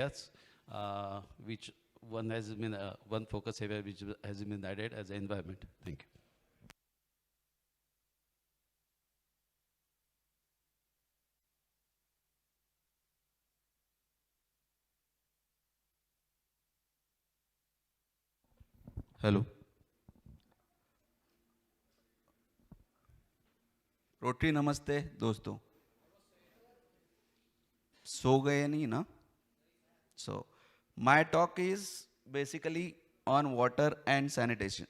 Yes, which one focus area which has been added as environment. Thank you. Hello. Rotary नमस्ते दोस्तों। सो गए नहीं ना? So my talk is basically on water and sanitation.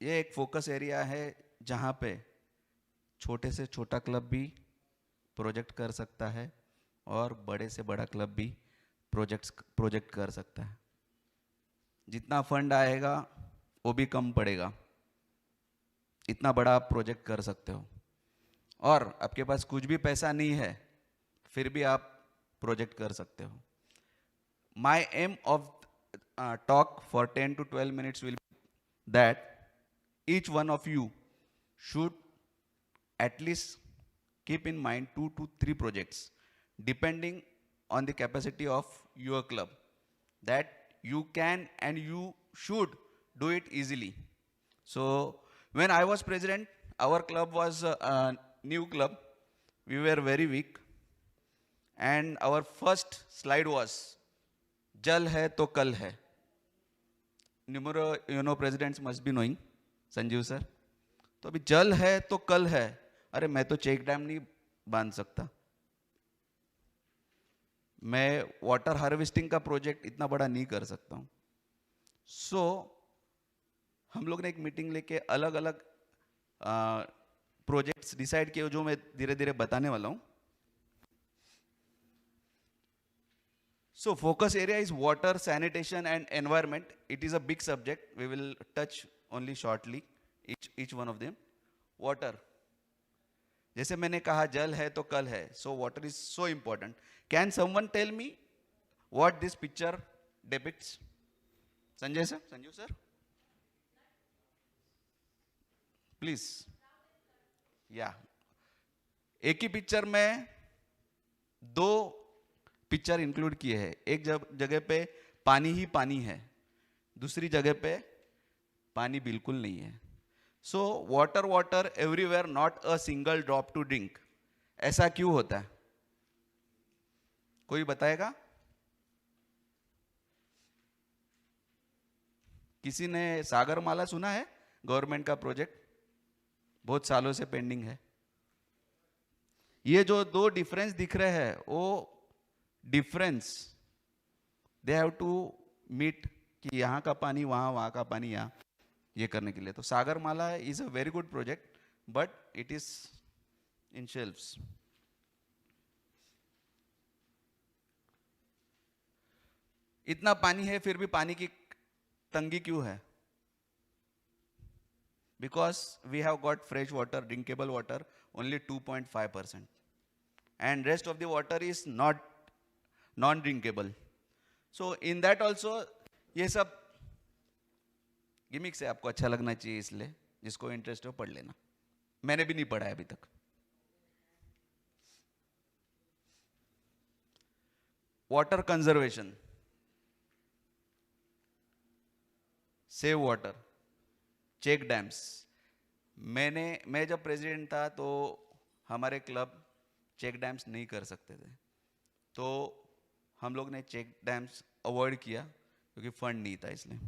ये एक focus area है जहाँ पे छोटे से छोटा क्लब भी प्रोजेक्ट कर सकता है और बड़े से बड़ा क्लब भी प्रोजेक्ट कर सकता है। जितना फंड आएगा वो भी कम पड़ेगा, इतना बड़ा आप प्रोजेक्ट कर सकते हो। और आपके पास कुछ भी पैसा नहीं है फिर भी आप प्रोजेक्ट कर सकते हो। माई M of talk for 10 to 12 minutes will be that each one of you should at least keep in mind 2 to 3 projects depending on the capacity of your club, that you can and you should do it easily. So when I was president, our club was a new club. We were very weak and our first slide was जल है तो कल है। Numero presidents must be knowing, Sanjeev sir. तो अभी जल है तो कल है। अरे मैं तो चेक डैम नहीं बांध सकता, मैं वाटर हार्वेस्टिंग का प्रोजेक्ट इतना बड़ा नहीं कर सकता हूँ। सो हम लोग ने एक मीटिंग लेके अलग अलग प्रोजेक्ट्स डिसाइड किए जो मैं धीरे धीरे बताने वाला हूँ। So focus area is water, sanitation and environment. It is a big subject. We will touch only shortly each one of them. Water. जैसे मैंने कहा जल है तो कल है. So water is so important. Can someone tell me what this picture depicts? Sanjay sir, Sanju sir, please. या एक ही पिक्चर में दो पिक्चर इंक्लूड किए हैं। एक जगह पे पानी ही पानी है, दूसरी जगह पे पानी बिल्कुल नहीं है। So water water everywhere, not a single drop to drink. ऐसा क्यों होता है, कोई बताएगा? किसी ने सागरमाला सुना है? गवर्नमेंट का प्रोजेक्ट बहुत सालों से पेंडिंग है। ये जो दो डिफरेंस दिख रहे हैं वो difference they have to meet कि यहाँ का पानी वहाँ, वहाँ का पानी यहाँ, ये करने के लिए। तो Sagarmala is a very good project but it is in shelves. इतना पानी है फिर भी पानी की तंगी क्यों है? Because we have got fresh water, drinkable water only 2.5% and rest of the water is not non drinkable. So in that also ये सब गिमिक्स है, आपको अच्छा लगना चाहिए इसलिए, जिसको इंटरेस्ट हो पढ़ लेना। मैंने भी नहीं पढ़ा है अभी तक। Water conservation, save water, check dams. मैं जब प्रेसिडेंट था तो हमारे क्लब चेक डैम्स नहीं कर सकते थे, तो हम लोग ने चेक डैम्स अवॉइड किया क्योंकि फंड नहीं था इसलिए।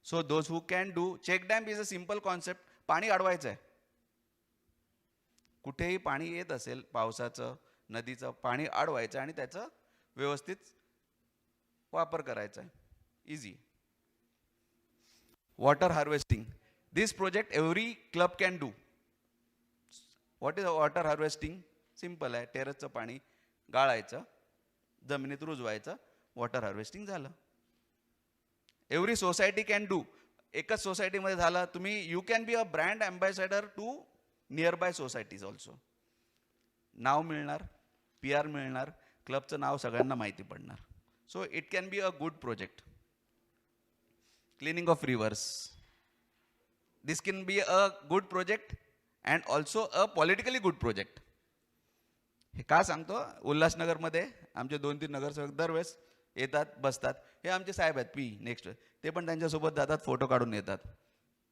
So those who can do check dam is a simple concept. पाणी अडवायचं आहे, कुठेही पाणी येत असेल पावसाचं, नदीचं पाणी अडवायचं आणि त्याचं व्यवस्थित वापर करायचा आहे. Easy. Water harvesting, this project every club can do. What is water harvesting? Simple आहे, टेरेसचं पाणी गाळायचं, जमिनीत रुजवायचं, वॉटर हार्वेस्टिंग झालं. Every society can do. एकच सोसायटीमध्ये झालं, तुम्ही you can be a brand ambassador to nearby societies also. नाव मिळणार, PR मिळणार, क्लबचं नाव सगळ्यांना माहिती पडणार. So it can be a good project. Cleaning of rivers, this can be a good project and also a politically good project. हे का सांगतो, उल्हासनगरमध्ये आमचे 2-3 नगरसेवक दरवेळेस येतात, बसतात. हे आमचे साहेब आहेत पी नेक्स्ट, ते पण त्यांच्यासोबत जातात, फोटो काढून येतात,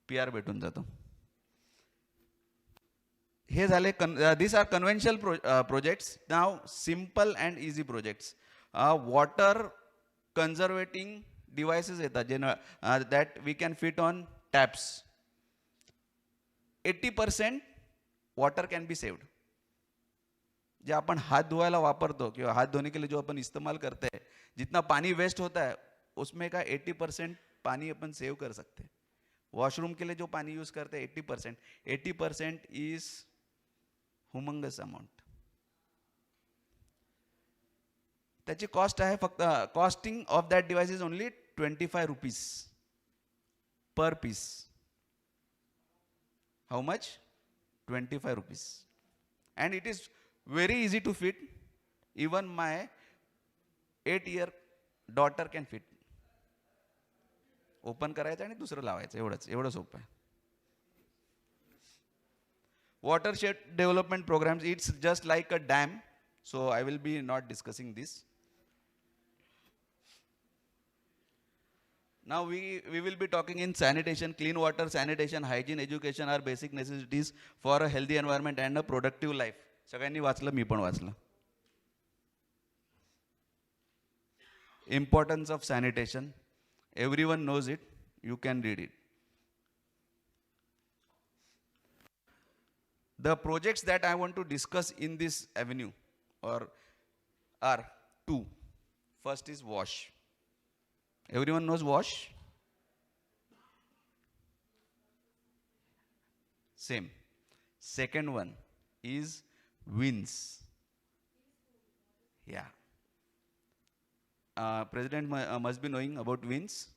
पी आर भेटून जातो. हे झाले दिस आर कन्व्हेन्शनल प्रोजेक्ट्स. नाव simple and easy projects. Water conserving devices येतात जे that we can fit on taps. 80% water can be saved. जे अपन हाथ धोवायला वापरतो किंवा हाथ धोने के लिए जो अपन इस्तेमाल करते हैं, जितना पानी वेस्ट होता है उसमें का 80% पानी अपन सेव कर सकते हैं. वॉशरूम के लिए जो पानी यूज करते हैं 80% इज ह्युमंगस अमाउंट. त्याची कॉस्ट आहे फक्त, costing of that device is only 25 rupees per piece. How much? 25 rupees. And it is very easy to fit. Even my 8-year daughter can fit. Open करायचं आणि दुसरं लावायचं, एवढं सोपं आहे. Watershed development programs, it's just like a dam. So I will be not discussing this. Now we will be talking in sanitation. Clean water, sanitation, hygiene, education are basic necessities for a healthy environment and a productive life. सगळ्यांनी वाचलं, मी पण वाचलं. Importance of sanitation. Everyone knows it. You can read it. The projects that I want to discuss in this avenue are two. First is WASH. Everyone knows WASH? Same. Second one is WINS. Yeah. President must be knowing about WINS.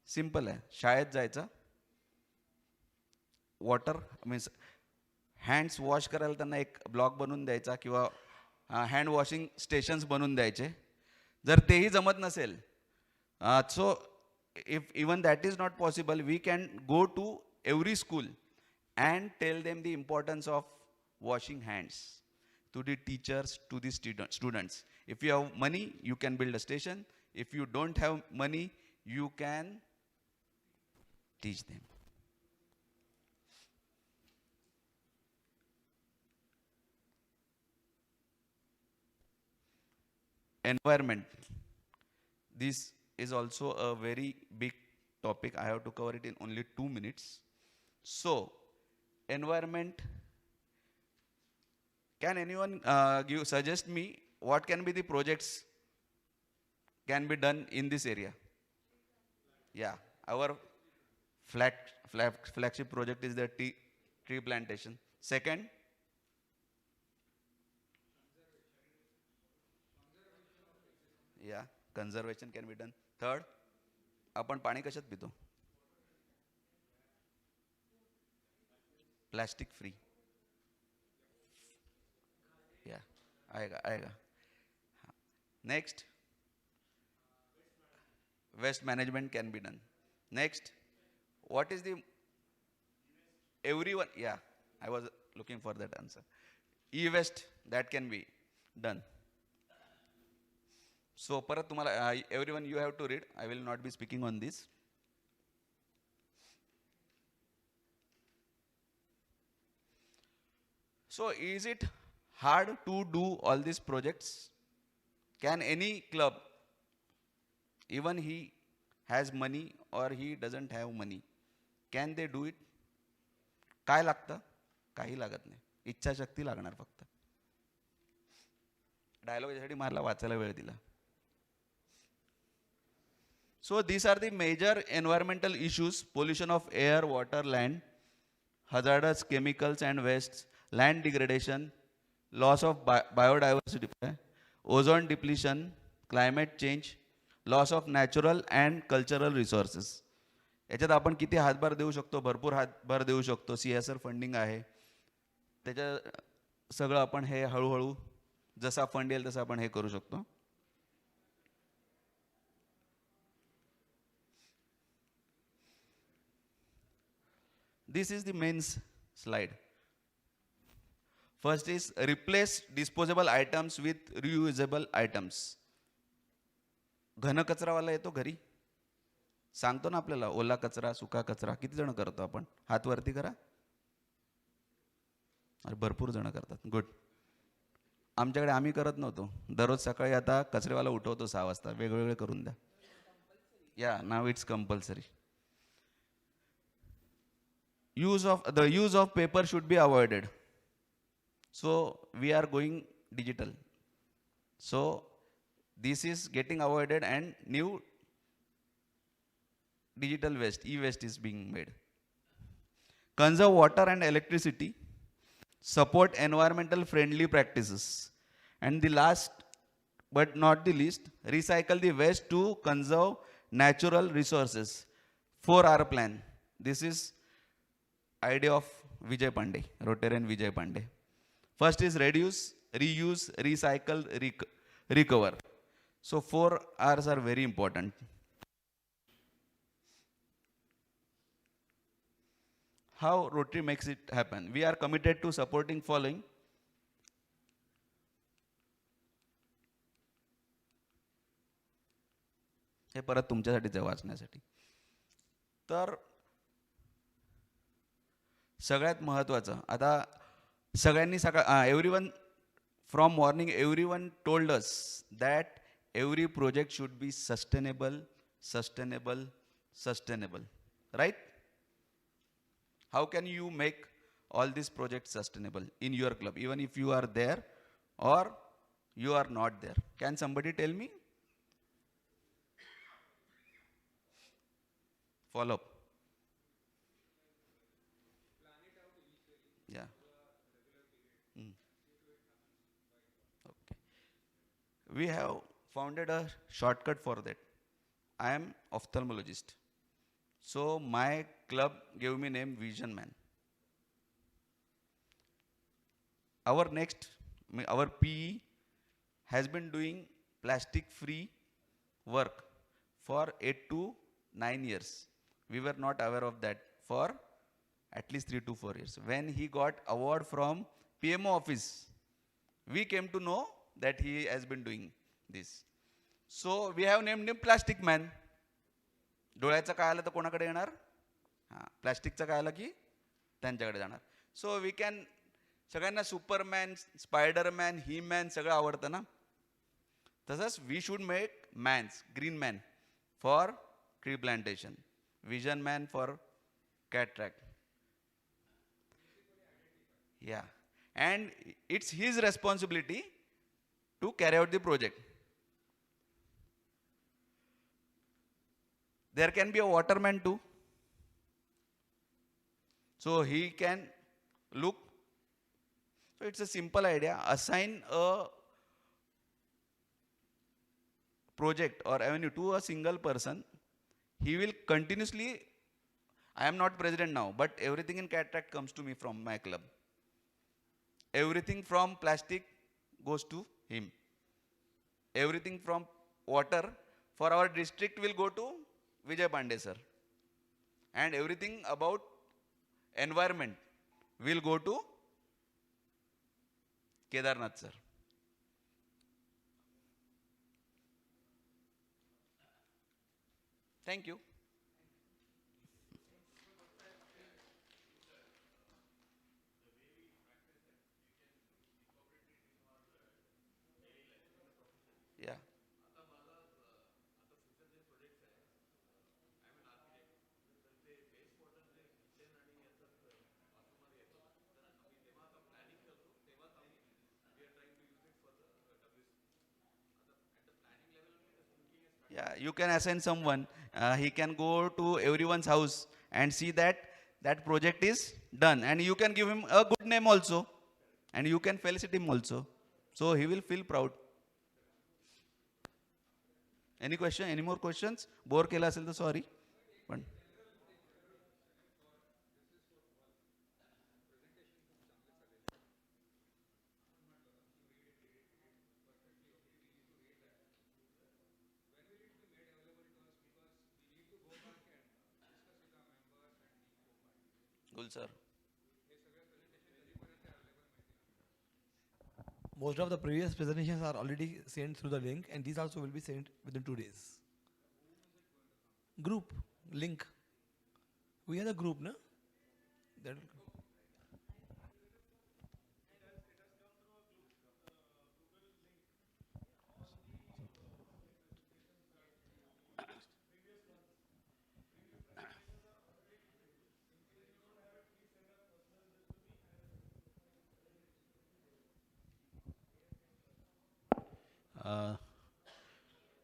Simple है. शाळेत जायचं, water means hands wash करायला त्यांना एक block बनवून द्यायचा किंवा hand washing stations बनवून द्यायचे. जर तेही जमत नसेल, so if even that is not possible, we can go to every school and tell them the importance of washing hands, to the teachers, to the students. If you have money, you can build a station. If you don't have money, you can teach them. Environment. This is also a very big topic. I have to cover it in only 2 minutes. So, environment. Can anyone suggest me what can be the projects can be done in this area? Yeah, our flagship project is the tree plantation. Second, yeah, conservation can be done. Third, आपण पाणी कशात पितो? Plastic free. या आएगा. Next, waste management can be done. Next, what is the everyone? Yeah, I was looking for that answer. E-waste, that can be done. So परत तुम्हाला everyone you have to read. I will not be speaking on this. So is it hard to do all these projects? Can any club, even he has money or he doesn't have money, can they do it? काय लागतं? काही लागत नाही, इच्छाशक्ती लागणार फक्त. Dialogue यासाठी मारला, वाचायला वेळ दिला. So these are the major environmental issues: pollution of air, water, land, hazardous chemicals and wastes, land degradation, loss of biodiversity, ozone depletion, climate change, loss of natural and cultural resources. याच्यात आपण किती हातभार देऊ शकतो? भरपूर हातभार देऊ शकतो. CSR फंडिंग आहे, त्याच्या सगळं आपण हे हळूहळू जसा फंड येईल तसं आपण हे करू शकतो. This is the main slide. First is replace disposable items with reusable items. घन कचरावाला येतो घरी, सांगतो ना आपल्याला ओला कचरा सुका कचरा. किती जण करतो आपण? हात वरती करा. अरे भरपूर जण करतात. गुड. आमच्याकडे आम्ही करत नव्हतो. दररोज सकाळी आता कचरेवाला उठवतो 6 वाजता, वेगवेगळे करून द्या. या नाव it's compulsory. The use of paper should be avoided. So we are going digital. So this is getting avoided and new digital waste, e-waste is being made. Conserve water and electricity. Support environmental friendly practices. And the last but not the least, recycle the waste to conserve natural resources. 4R plan. This is idea of Vijay Pandey, Rotarian Vijay Pandey. First is reduce, reuse, recycle, recover. So 4 R's are very important. How Rotary makes it happen? We are committed to supporting following. हे परत तुमच्यासाठीच आहे वाचण्यासाठी. तर सगळ्यात महत्त्वाचं आता सगळ्यांनी everyone from morning everyone told us that every project should be sustainable, sustainable, sustainable. Right? How can you make all these projects sustainable in your club, even if you are there or you are not there? Can somebody tell me? Follow up. Yeah. Okay. We have founded a shortcut for that. I am ophthalmologist. So my club gave me name Vision Man. Our PE has been doing plastic free work for 8 to 9 years. We were not aware of that for at least 3 to 4 years. When he got award from PMO office, we came to know that he has been doing this. So we have named him Plastic Man. डोळ्याचं काय आलं तर कोणाकडे येणार? हां, प्लॅस्टिकचं काय आलं की त्यांच्याकडे जाणार. सो वी कॅन, सगळ्यांना सुपरमॅन, स्पायडरमॅन, ही मॅन सगळं आवडतं ना. तसंच we should make mans, green man for tree plantation, vision man for cataract. Yeah, and it's his responsibility to carry out the project. There can be a waterman too. So he can look. So it's a simple idea. Assign a project or avenue to a single person. He will continuously, I am not president now, but everything in cataract comes to me from my club. Everything from plastic goes to him. Everything from water for our district will go to Vijay Pandey sir, and everything about environment will go to Kedarnath sir. Thank you. Yeah. Yeah, you can assign someone. He can go to everyone's house and see that that project is done, and you can give him a good name also, and you can felicitate him also. So he will feel proud. Any question? Any more questions? Bore केला असेल तर sorry. पण Gul sir. Most of the previous presentations are already sent through the link, and these also will be sent within 2 days. Group link. We are the group, no? That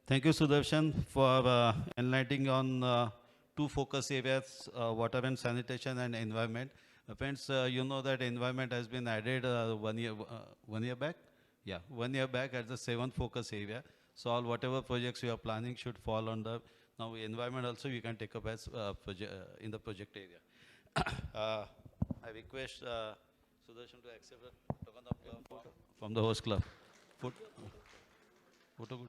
Thank you, Sudarshan, for enlightening on two focus areas, water and sanitation and environment. Friends, you know that environment has been added 1 year back? Yeah, 1 year back as the seventh focus area. So all whatever projects you are planning should fall under, now environment also you can take up as in the project area. I request Sudarshan to accept a token of love from the host club. Photo good.